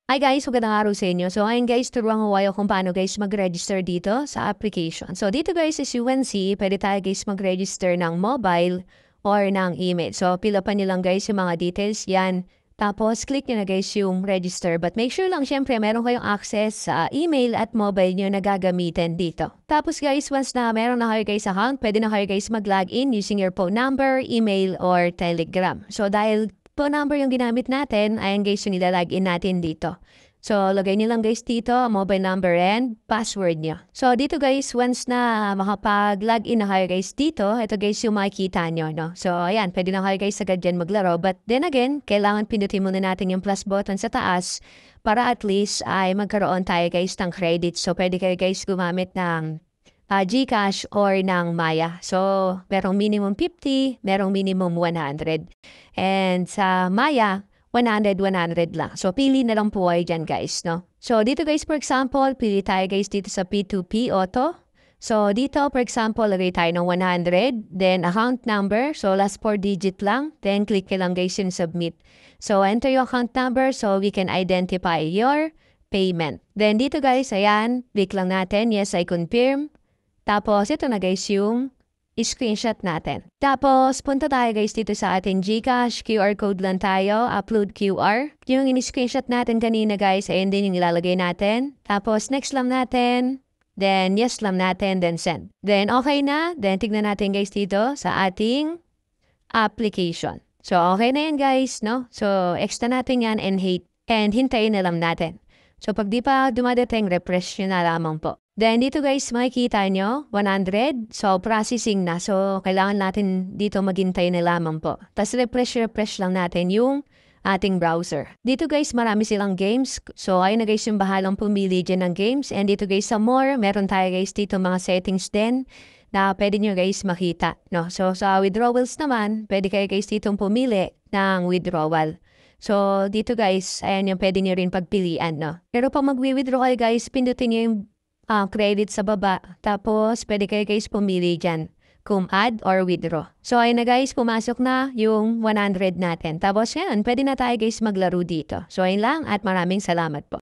Hi guys, magandang araw sa inyo. So ngayon guys, turuan ko kayo kung paano guys mag-register dito sa application. So dito guys is UNC, pwede tayo guys mag-register ng mobile or ng email. So fill up nyo lang guys yung mga details yan. Tapos click nyo na guys yung register. But make sure lang syempre meron kayong access sa email at mobile nyo na gagamitin dito. Tapos guys, once na meron na kayo guys account, pwede na kayo guys mag-login using your phone number, email, or telegram. So dahil phone number yung ginamit natin, ayan guys yung nilalagin natin dito. So, lagay niyo lang guys dito, mobile number and password niyo. So, dito guys, once na makapag-login na kayo guys dito, ito guys yung makikita nyo, no? So, ayan, pwede na kayo guys agad dyan maglaro. But then again, kailangan pindutin muna natin yung plus button sa taas para at least ay magkaroon tayo guys ng credit. So, pwede kayo guys gumamit ng GCash or ng Maya. So, merong minimum 50, merong minimum 100. And sa Maya, 100 lang. So, pili na lang po kayo dyan guys, no? So, dito guys, for example, pili tayo guys dito sa P2P Auto. So, dito, for example, lagay tayo ng 100, then account number, so last 4 digit lang, then click nyo lang guys yung submit. So, enter your account number so we can identify your payment. Then dito guys, ayan, click lang natin, yes, I confirm. Tapos, ito na guys yung screenshot natin. Tapos, punta tayo guys dito sa ating GCash. QR code lang tayo. Upload QR. Yung in-screenshot natin kanina guys, ayun din yung ilalagay natin. Tapos, next lang natin. Then, yes lang natin. Then, send. Then, okay na. Then, tignan natin guys dito sa ating application. So, okay na yan guys, no? So, extra natin yan and hintayin na lang natin. So, pag di pa dumadating, refresh nyo na lamang po. Then, dito guys, makikita nyo, 100. So, processing na. So, kailangan natin dito maghintay na lamang po. Tapos, refresh lang natin yung ating browser. Dito guys, marami silang games. So, ayun na guys yung bahalang pumili dyan ng games. And dito guys, sa more, meron tayo guys dito mga settings din na pwede nyo guys makita. No? So, sa withdrawals naman, pwede kayo guys dito pumili ng withdrawal. So, dito guys, ayan yung pwede nyo rin pagpilian, no? Pero pag mag-withdraw kayo guys, pindutin nyo yung credit sa baba. Tapos, pwede kayo guys pumili dyan kung add or withdraw. So, ayun na guys, pumasok na yung 100 natin. Tapos, yan, pwede na tayo guys maglaro dito. So, ayun lang at maraming salamat po.